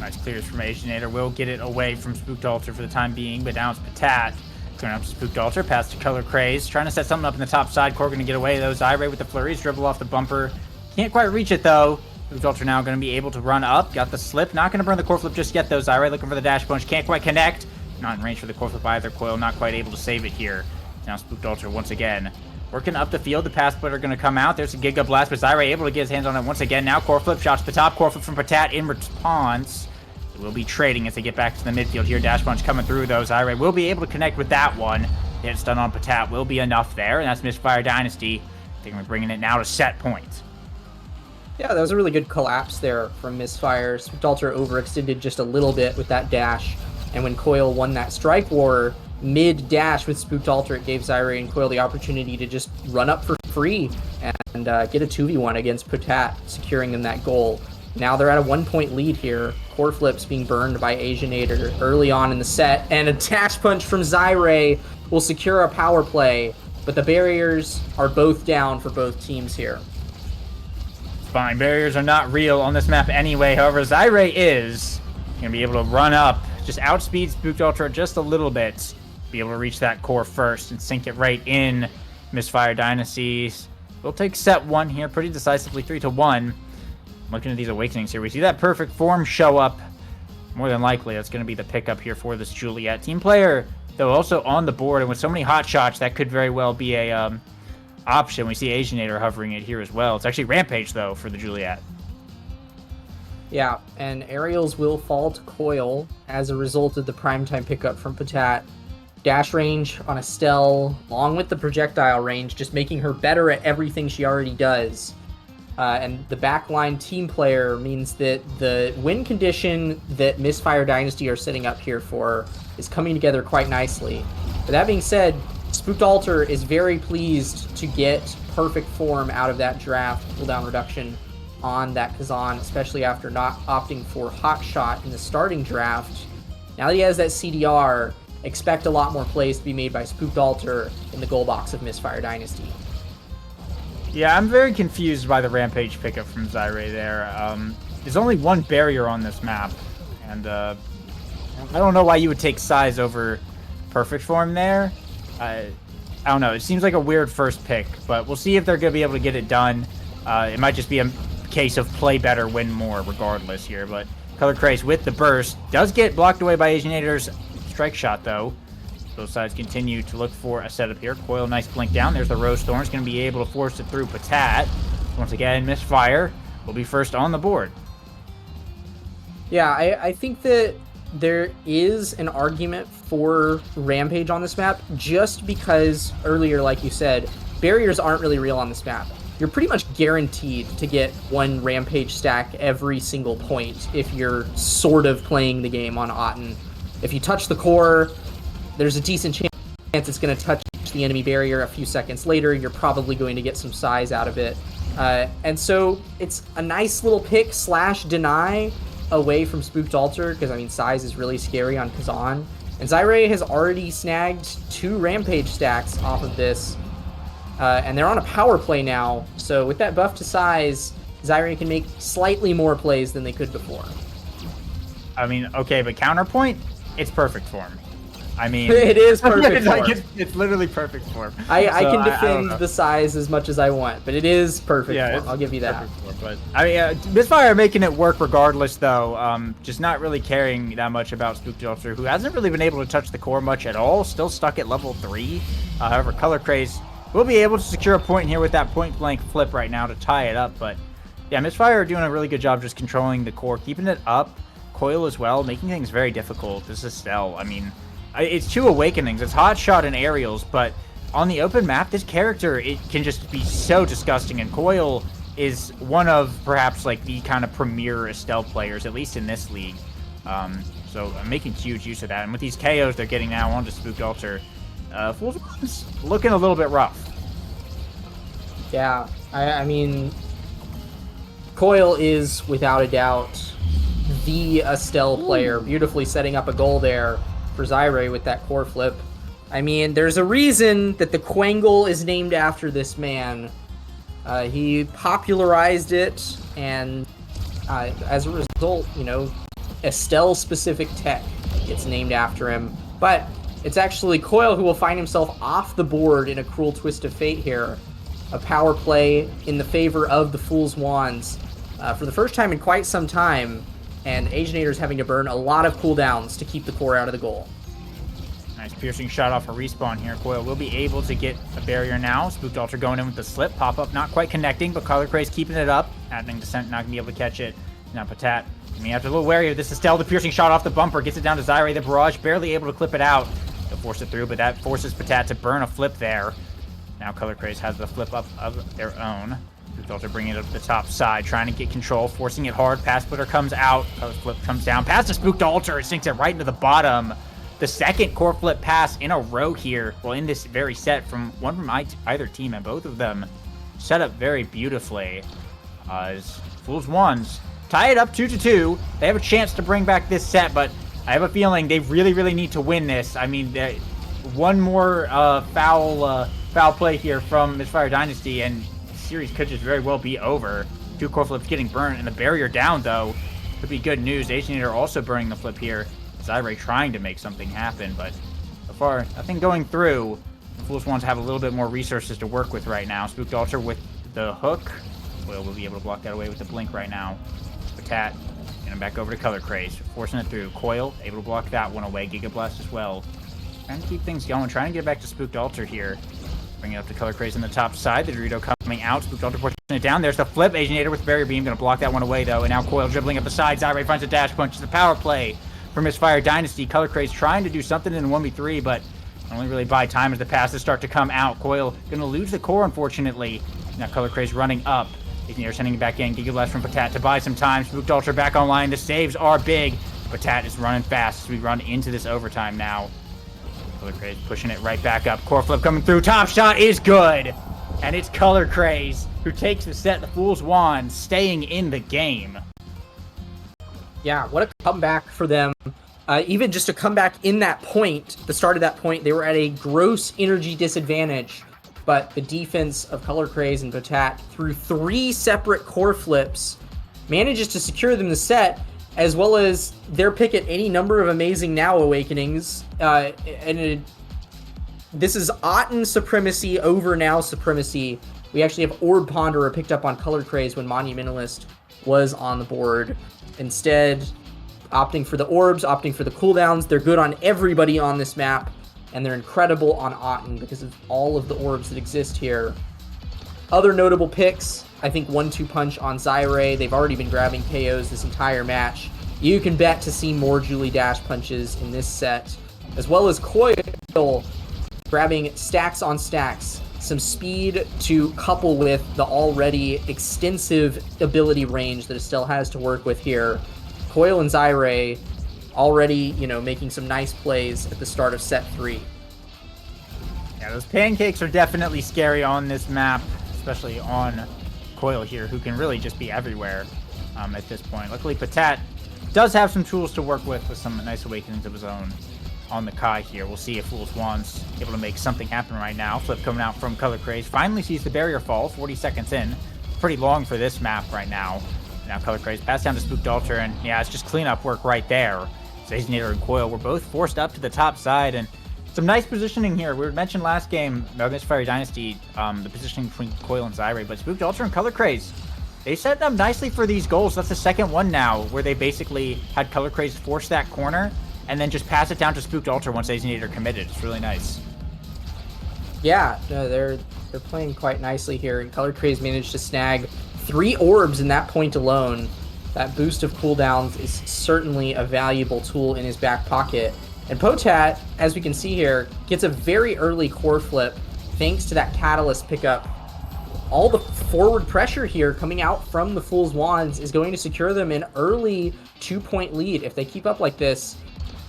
Nice clears from Asianator. Will get it away from Spooked Altar for the time being, but now it's Patat. Going up to Spooked Altar, pass to Color Craze, trying to set something up in the top side. Core going to get away, though. Zyre with the flurries, dribble off the bumper. Can't quite reach it, though. Spooked Altar now going to be able to run up. Got the slip. Not going to burn the core flip just yet, though. Zyre looking for the dash punch. Can't quite connect. Not in range for the core flip either. Coil not quite able to save it here. Now Spooked Ultra once again working up the field. The pass splitter going to come out. There's a Giga Blast, but Zyre able to get his hands on it once again. Now core flip shots to the top. Core flip from Patat in response. They will be trading as they get back to the midfield here. Dash Punch coming through, though. Zyre will be able to connect with that one. Hit stun on Patat will be enough there, and that's Misfire Dynasty. I think we're bringing it now to set point. Yeah, that was a really good collapse there from Misfire. Spooked Ultra overextended just a little bit with that dash, and when Coil won that Strike War mid-dash with Spooked Ultra, it gave Zyre and Coil the opportunity to just run up for free and get a 2v1 against Patat, securing them that goal. Now they're at a 1-point lead here. Core flips being burned by Asianator early on in the set, and a Dash Punch from Zyre will secure a power play, but the barriers are both down for both teams here. Fine, barriers are not real on this map anyway. However, Zyre is going to be able to run up, just outspeed Spooked Ultra just a little bit, be able to reach that core first and sink it right in. Misfire Dynasties will take set one here pretty decisively, 3-1. Looking at these awakenings here, we see that perfect form show up. More than likely, that's going to be the pickup here for this Juliet. Team player, though, also on the board, and with so many hot shots, that could very well be a option. We see Asianator hovering it here as well. It's actually Rampage, though, for the Juliet. Yeah, and aerials will fall to Coil as a result of the primetime pickup from Patat. Dash range on Estelle, along with the projectile range, just making her better at everything she already does. And the backline team player means that the win condition that Misfire Dynasty are setting up here for is coming together quite nicely. But that being said, Spooked Altar is very pleased to get perfect form out of that draft cooldown reduction on that Kazan, especially after not opting for Hot Shot in the starting draft. Now that he has that CDR, expect a lot more plays to be made by Spooked Altar in the goal box of Misfire Dynasty. Yeah, I'm very confused by the Rampage pickup from Zyre there. There's only one barrier on this map, and I don't know why you would take size over perfect form there. I don't know. It seems like a weird first pick, but we'll see if they're going to be able to get it done. It might just be a case of play better, win more, regardless here. But Color Craze with the burst does get blocked away by Asianator's strike shot, though. Both sides continue to look for a setup here. Coil, nice blink down. There's the Rose Thorn. It's going to be able to force it through Patat. Once again, Misfire will be first on the board. Yeah, I think that there is an argument for Rampage on this map, just because earlier, like you said, barriers aren't really real on this map. You're pretty much guaranteed to get one Rampage stack every single point if you're sort of playing the game on Aten. If you touch the core, there's a decent chance it's going to touch the enemy barrier a few seconds later. You're probably going to get some size out of it. And so it's a nice little pick / deny away from Spooked Altar, because, I mean, size is really scary on Kazan. And Zyre has already snagged 2 Rampage stacks off of this. And they're on a power play now. So with that buff to size, Zyre can make slightly more plays than they could before. I mean, okay, but counterpoint, it's perfect form. I mean, it is perfect form. It's literally perfect form. I can defend the size as much as I want, but it is perfect form. I'll give you that. Form, but I mean, Misfire making it work regardless, though. Just not really caring that much about Spooked Ultra, who hasn't really been able to touch the core much at all. Still stuck at level 3. However, Color Craze will be able to secure a point here with that point blank flip right now to tie it up. But yeah, Misfire are doing a really good job just controlling the core, keeping it up. Coil as well, making things very difficult. This is Estelle. I mean, it's 2 awakenings. It's Hot Shot and aerials, but on the open map, this character, it can just be so disgusting. And Coil is one of perhaps like the kind of premier Estelle players, at least in this league. So I'm making huge use of that. And with these KOs they're getting now onto Spooked Altar, Fool's One's looking a little bit rough. Yeah, I mean, Coil is without a doubt the Estelle player, beautifully setting up a goal there for Zyre with that core flip. I mean, there's a reason that the Quangle is named after this man. He popularized it, and as a result, you know, Estelle-specific tech gets named after him. But it's actually Coil who will find himself off the board in a cruel twist of fate here. A power play in the favor of the Fool's Wands for the first time in quite some time, and Asianator's having to burn a lot of cooldowns to keep the core out of the goal. Nice piercing shot off a respawn here. Coil will be able to get a barrier now. Spooked Ultra going in with the slip. Pop-up not quite connecting, but Color Craze keeping it up. Happening Descent not going to be able to catch it. Now Patat, I mean, after a little wary of this, Estelle, the piercing shot off the bumper, gets it down to Zyre. The barrage barely able to clip it out. They'll force it through, but that forces Patat to burn a flip there. Now Color Craze has the flip up of their own. Spooked Ultra bringing it up the top side, trying to get control, forcing it hard. Pass splitter comes out. Color flip comes down. Pass to Spooked Ultra. It sinks it right into the bottom. The second core flip pass in a row here, well, in this very set, from either team, and both of them set up very beautifully. As Fools Wands tie it up 2-2. They have a chance to bring back this set, but I have a feeling they really, really need to win this. I mean, one more foul play here from Misfire Dynasty, and the series could just very well be over. 2 core flips getting burned, and the barrier down, though, could be good news. Aginator also burning the flip here. Zyre trying to make something happen, but so far, nothing going through. The Fools Wands have a little bit more resources to work with right now. Spooked Ultra with the hook. Will be able to block that away with the blink right now. Patat, and back over to Color Craze, forcing it through. Coil, able to block that one away. Giga Blast as well. Trying to keep things going, trying to get back to Spooked Ultra here. Bring it up to Color Craze on the top side. The Dorito coming out. Spooked Ultra pushing it down. There's the flip. Aginator with Barrier Beam, gonna block that one away though. And now Coil dribbling up the side. Zyre finds a dash punch. It's a power play for Misfire Dynasty. Color Craze trying to do something in 1v3, but only really buy time as the passes start to come out. Coil gonna lose the core, unfortunately. Now Color Craze running up. Aginator sending it back in. Giga Blast from Patat to buy some time. Spooked Ultra back online. The saves are big. Patat is running fast as we run into this overtime now. Color Craze pushing it right back up. Core flip coming through. Top shot is good. And it's Color Craze who takes the set. The Fool's Wand staying in the game. Yeah, what a comeback for them. Even just a comeback in that point, the start of that point, they were at a gross energy disadvantage. But the defense of Color Craze and Patat, through 3 separate core flips, manages to secure them the set, as well as their pick at any number of amazing Now Awakenings. This is Aten supremacy over Now supremacy. We actually have Orb Ponderer picked up on Color Craze when Monumentalist was on the board. Instead, opting for the orbs, opting for the cooldowns. They're good on everybody on this map, and they're incredible on Aten because of all of the orbs that exist here. Other notable picks, I think 1-2 punch on Zyre. They've already been grabbing KOs this entire match. You can bet to see more Julie Dash punches in this set, as well as Coil grabbing stacks on stacks. Some speed to couple with the already extensive ability range that Estelle has to work with here. Coil and Zyre already, making some nice plays at the start of set 3. Yeah, those pancakes are definitely scary on this map, especially on Coil here, who can really just be everywhere at this point. Luckily, Patat does have some tools to work with some nice awakenings of his own on the Kai here. We'll see if Fool's Wand's able to make something happen right now. Flip coming out from Color Craze. Finally sees the barrier fall, 40 seconds in. Pretty long for this map right now. Now Color Craze pass down to Spooked Ultra, and yeah, it's just cleanup work right there. Aginator and Coil were both forced up to the top side, and some nice positioning here. We mentioned last game about Misfire Dynasty, the positioning between Coil and Zyre, but Spooked Ultra and Color Craze, they set up nicely for these goals. That's the second one now, where they basically had Color Craze force that corner, and then just pass it down to Spooked Ultra once Aginator committed. It's really nice. Yeah, no, they're playing quite nicely here, and Color Craze managed to snag 3 orbs in that point alone. That boost of cooldowns is certainly a valuable tool in his back pocket. And Patat, as we can see here, gets a very early core flip thanks to that Catalyst pickup. All the forward pressure here coming out from the Fool's Wands is going to secure them an early 2-point lead. If they keep up like this,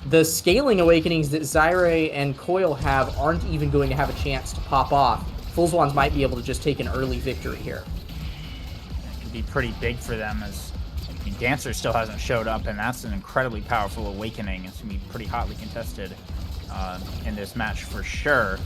the scaling awakenings that Zyre and Coil have aren't even going to have a chance to pop off. Fool's Wands might be able to just take an early victory here. It could be pretty big for them, as Dancer still hasn't showed up, and that's an incredibly powerful awakening. It's going to be pretty hotly contested in this match for sure.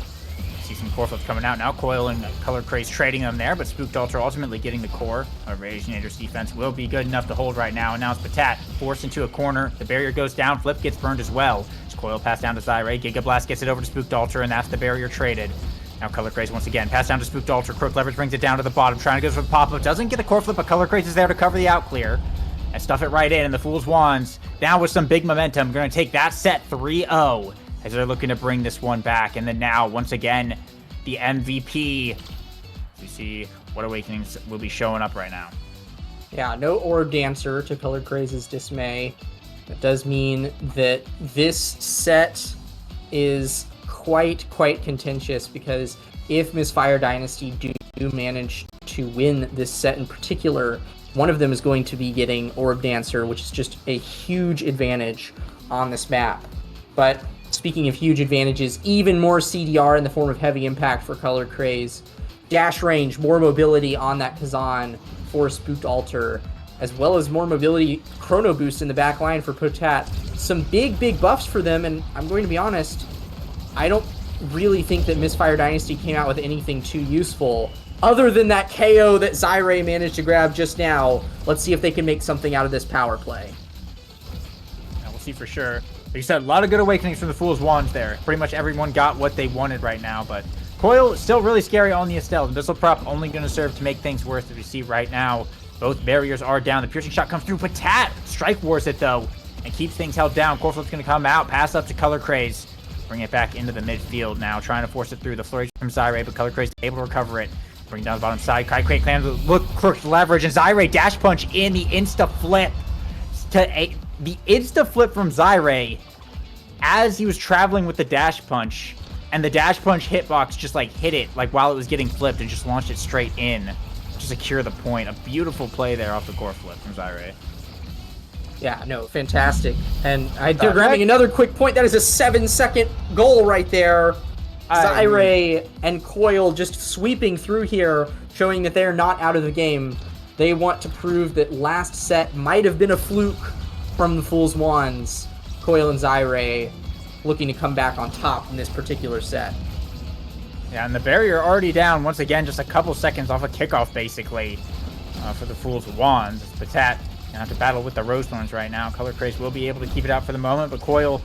See some core flips coming out now. Coil and Color Craze trading them there, but Spooked Ultra ultimately getting the core. Aginator's defense will be good enough to hold right now. And now it's Patat forced into a corner. The barrier goes down. Flip gets burned as well. It's Coil pass down to Zyre. Giga Blast gets it over to Spooked Ultra, and that's the barrier traded. Now Color Craze once again. Pass down to Spooked Ultra. Crook Leverage brings it down to the bottom. Trying to go for the pop-up. Doesn't get the core flip, but Color Craze is there to cover the out clear. And stuff it right in, and the Fool's Wands, now with some big momentum, going to take that set 3-0. as they're looking to bring this one back. And then now, once again, the MVP. You see what Awakenings will be showing up right now. Yeah, no Orb Dancer to Color Craze's dismay. That does mean that this set is quite contentious, because if Misfire Dynasty do manage to win this set in particular, one of them is going to be getting Orb Dancer, which is just a huge advantage on this map. But speaking of huge advantages, even more CDR in the form of Heavy Impact for Color Craze. Dash range, more mobility on that Kazan for Spooked Altar, as well as more mobility chrono boost in the back line for Potat. Some big buffs for them, and I'm going to be honest, I don't really think that Misfire Dynasty came out with anything too useful other than that KO that Zyre managed to grab just now. Let's see if they can make something out of this power play. Yeah, we'll see for sure. Like you said, a lot of good Awakenings from the Fool's Wands there. Pretty much everyone got what they wanted right now, but Coil still really scary on the Estelle. The Missile Prop only going to serve to make things worse, as we see right now. Both barriers are down. The Piercing Shot comes through. Patat Strike Wars it, though, and keeps things held down. Coreflip's going to come out. Pass up to Color Craze. Bring it back into the midfield now. Trying to force it through. The flurry from Zyre, but Color Craze is able to recover it. Bring down the bottom side. Kai Clan look crooked leverage. And Zyre Dash Punch in the insta-flip. The insta-flip from Zyre as he was traveling with the Dash Punch. And the Dash Punch hitbox just like hit it like while it was getting flipped and just launched it straight in to secure the point. A beautiful play there off the core flip from Zyre. Yeah, no, fantastic. And they're grabbing another quick point. That is a 7-second goal right there. Zyre and Coil just sweeping through here, showing that they're not out of the game. They want to prove that last set might have been a fluke from the Fool's Wands. Coil and Zyre looking to come back on top in this particular set. Yeah, and the barrier already down once again, just a couple seconds off a kickoff, basically, for the Fool's Wands. Patat gonna have to battle with the Rose Thorns right now. Color Craze will be able to keep it out for the moment, but Coil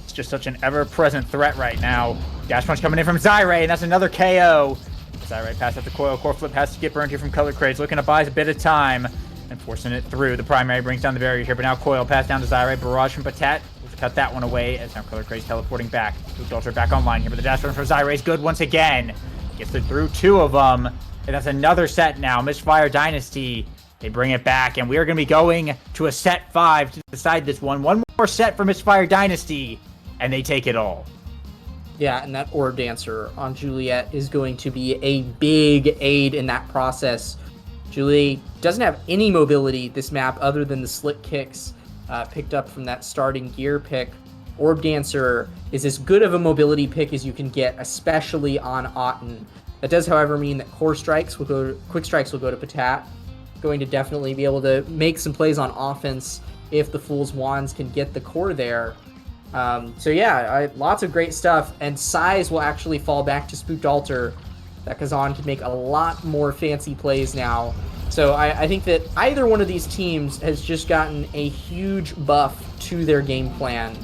is just such an ever-present threat right now. Dash Punch coming in from Zyre, and that's another KO. Zyre pass up to Coil. Core Flip has to get burned here from Color Craze, looking to buy a bit of time and forcing it through. The primary brings down the barrier here, but now Coil pass down to Zyre. Barrage from Patat. Cut that one away as now Color Craze teleporting back. Spooked Altar back online here, but the dash run for Zyre is good once again. Gets it through two of them, and that's another set now. Misfire Dynasty, they bring it back, and we are going to be going to a set 5 to decide this one. One more set for Misfire Dynasty, and they take it all. Yeah, and that Orb Dancer on Juliet is going to be a big aid in that process. Juliet doesn't have any mobility this map other than the slick kicks picked up from that starting gear pick. Orb Dancer is as good of a mobility pick as you can get, especially on Auten. That does, however, mean that quick strikes will go to Patat. Going to definitely be able to make some plays on offense if the Fool's Wands can get the core there. So yeah, lots of great stuff, and size will actually fall back to Spooked Altar. That Kazan can make a lot more fancy plays now. So I think that either one of these teams has just gotten a huge buff to their game plan,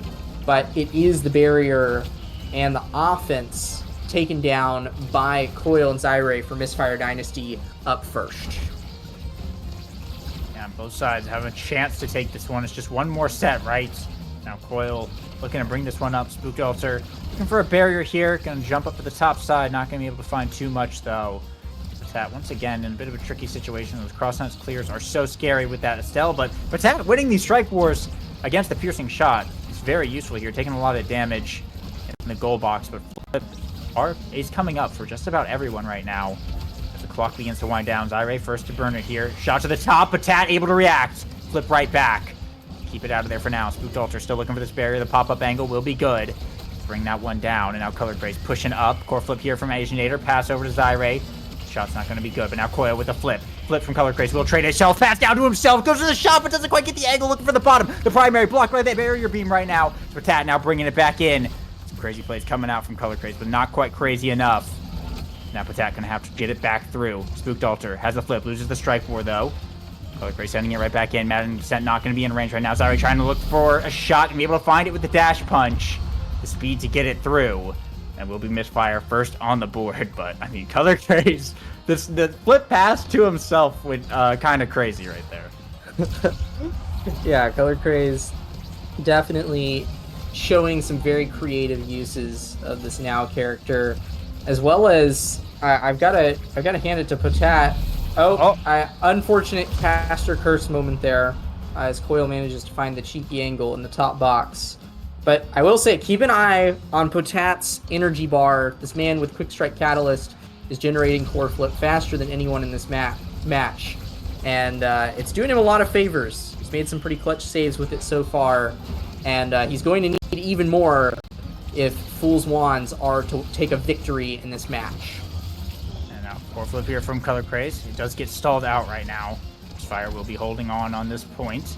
but it is the barrier and the offense taken down by Coil and Zyre for Misfire Dynasty up first. Yeah, both sides have a chance to take this one. It's just one more set, right? Now Coil looking to bring this one up. Spooked Altar looking for a barrier here. Going to jump up to the top side. Not going to be able to find too much, though. Patat, once again, in a bit of a tricky situation. Those cross-nuts clears are so scary with that Estelle, but Patat winning these strike wars against the piercing shot is very useful here, taking a lot of damage in the goal box, but Flip is coming up for just about everyone right now. As the clock begins to wind down, Zyre first to burn it here. Shot to the top, Patat able to react. Flip right back. Keep it out of there for now. Spooked Altar still looking for this barrier. The pop-up angle will be good. Bring that one down, and now Color Craze pushing up. Core Flip here from Asianator. Pass over to Zyre. Shot's not going to be good, but now Coil with a flip. Flip from Color Craze will trade himself. Pass down to himself. Goes to the shot, but doesn't quite get the angle. Looking for the bottom. The primary blocked by that barrier beam right now. Patat now bringing it back in. Some crazy plays coming out from Color Craze, but not quite crazy enough. Now Patat going to have to get it back through. Spooked Altar has a flip. Loses the strike war, though. Color Craze sending it right back in. Madden Descent not going to be in range right now. Zyre trying to look for a shot and be able to find it with the dash punch. The speed to get it through. And will be Misfire first on the board. But, I mean, Color Craze, the flip pass to himself went kind of crazy right there. Yeah, Color Craze definitely showing some very creative uses of this Now character, as well as I've got to hand it to Potat. Oh, Unfortunate caster curse moment there, as Coil manages to find the cheeky angle in the top box. But I will say, keep an eye on Potat's energy bar. This man with Quick Strike Catalyst is generating core flip faster than anyone in this match. And it's doing him a lot of favors. He's made some pretty clutch saves with it so far. And he's going to need even more if Fool's Wands are to take a victory in this match. And now core flip here from Color Craze. It does get stalled out right now. Fire will be holding on this point.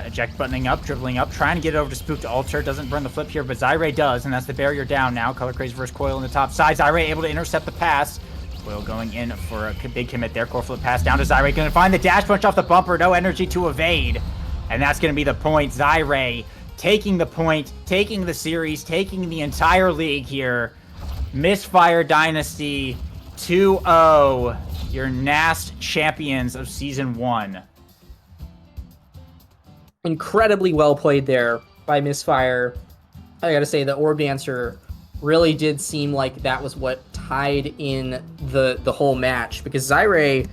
Eject buttoning up, dribbling up, trying to get it over to Spook to Alter. Doesn't burn the flip here, but Zyre does, and that's the barrier down now. Color Craze versus Coil on the top side. Zyre able to intercept the pass. Coil going in for a big commit there. Core flip pass down to Zyre. Going to find the dash punch off the bumper. No energy to evade. And that's going to be the point. Zyre taking the point, taking the series, taking the entire league here. Misfire Dynasty 2-0. Your NAST champions of Season 1. Incredibly well played there by Misfire. I gotta say, the Orb Dancer really did seem like that was what tied in the whole match, because Zyre,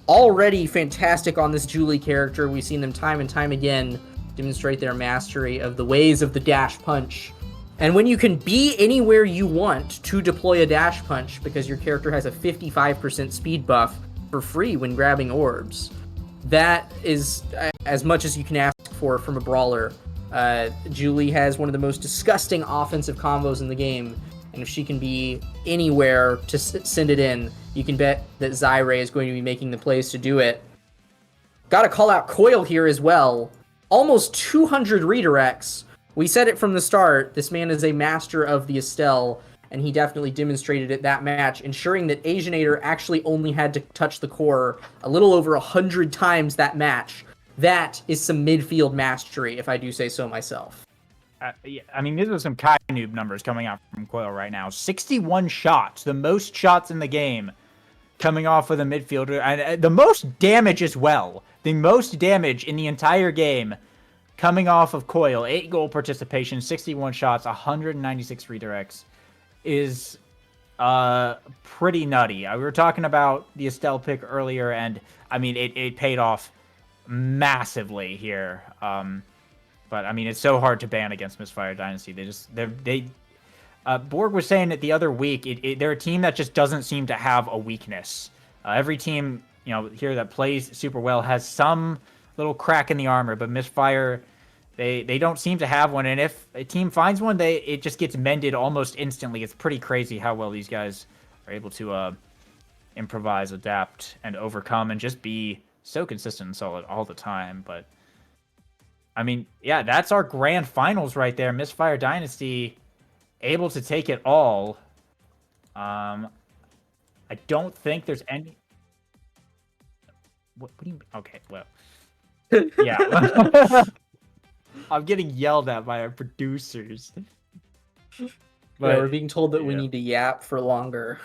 already fantastic on this Julie character. We've seen them time and time again demonstrate their mastery of the ways of the dash punch. And when you can be anywhere you want to deploy a dash punch because your character has a 55% speed buff for free when grabbing orbs, that is as much as you can ask for from a brawler. Julie has one of the most disgusting offensive combos in the game, and if she can be anywhere to send it in, you can bet that Zyre is going to be making the plays to do it. Gotta call out Coil here as well. Almost 200 redirects. We said it from the start, this man is a master of the Estelle, and he definitely demonstrated it that match, ensuring that Asianator actually only had to touch the core a little over 100 times that match. That is some midfield mastery, if I do say so myself. Yeah, I mean, these are some Kai noob numbers coming out from Coil right now. 61 shots, the most shots in the game, coming off with a midfielder. And the most damage as well. The most damage in the entire game coming off of Coil. 8 goal participation, 61 shots, 196 redirects. Is pretty nutty. We were talking about the Estelle pick earlier, and I mean, it paid off massively here. But I mean, it's so hard to ban against Misfire Dynasty. Borg was saying it the other week. They're a team that just doesn't seem to have a weakness. Every team, here that plays super well has some little crack in the armor, but Misfire, they don't seem to have one. And if a team finds one, it just gets mended almost instantly. It's pretty crazy how well these guys are able to improvise, adapt, and overcome, and just be so consistent and solid all the time. But I mean, yeah, that's our grand finals right there. Misfire Dynasty able to take it all. I don't think there's any. What do you mean? Okay, well, yeah. I'm getting yelled at by our producers. But, yeah, we're being told that we need to yap for longer.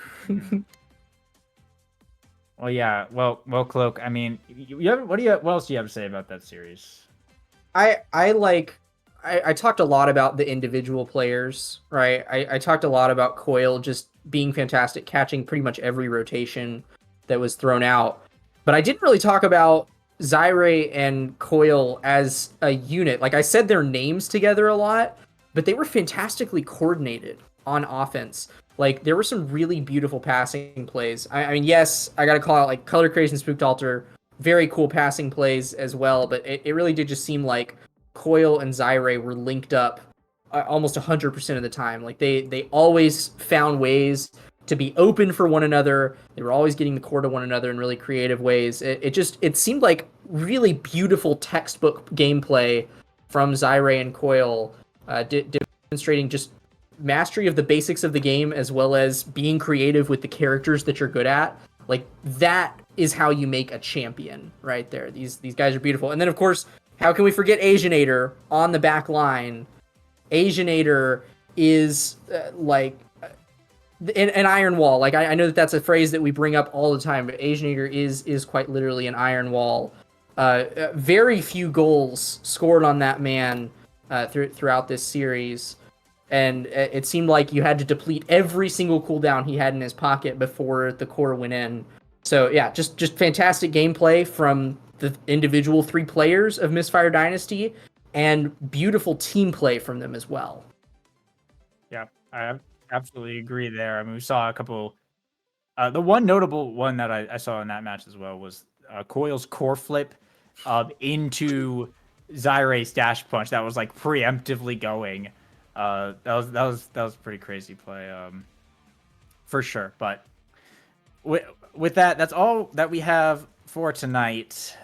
Well, yeah. Well, Cloak. I mean, what else do you have to say about that series? I talked a lot about the individual players, right? I talked a lot about Coil just being fantastic, catching pretty much every rotation that was thrown out. But I didn't really talk about Zyre and Coil as a unit. Like, I said their names together a lot, but they were fantastically coordinated on offense. Like, there were some really beautiful passing plays. I mean, yes, I gotta call out, like, Color Craze and Spooked Altar, very cool passing plays as well, but it really did just seem like Coil and Zyre were linked up almost 100% of the time. Like, they always found ways to be open for one another. They were always getting the core to one another in really creative ways. It seemed like really beautiful textbook gameplay from Zyre and Coil, demonstrating just mastery of the basics of the game, as well as being creative with the characters that you're good at. Like, that is how you make a champion right there. These guys are beautiful. And then, of course, how can we forget Asianator on the back line? Asianator is like an iron wall. Like, I know that's a phrase that we bring up all the time, but Asianator is quite literally an iron wall. Very few goals scored on that man throughout this series, and it seemed like you had to deplete every single cooldown he had in his pocket before the core went in. So yeah, just fantastic gameplay from the individual three players of Misfire Dynasty, and beautiful team play from them as well. Yeah, I absolutely agree there. I mean, we saw a couple. The one notable one that I saw in that match as well was Coil's core flip into Zaire's dash punch. That was like preemptively going. That was pretty crazy play, for sure. But with that, that's all that we have for tonight.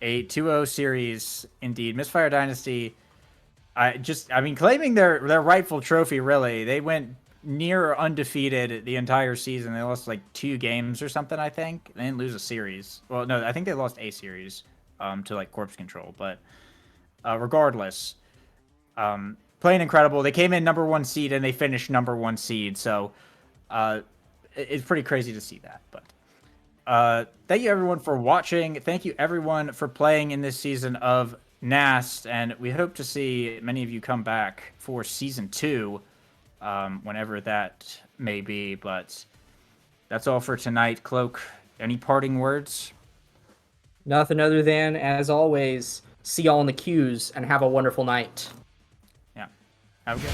A 2-0 series indeed. Misfire Dynasty. I mean, claiming their rightful trophy. Really, they went near undefeated the entire season. They lost like 2 games or something. I think they didn't lose a series. Well, no, I think they lost a series to like Corpse Control. But regardless, playing incredible. They came in number 1 seed and they finished number 1 seed. So it's pretty crazy to see that. But thank you everyone for watching. Thank you everyone for playing in this season of NAST, and we hope to see many of you come back for season 2, whenever that may be. But that's all for tonight. Cloak, any parting words? Nothing other than, as always, see y'all in the queues and have a wonderful night. Yeah, have a good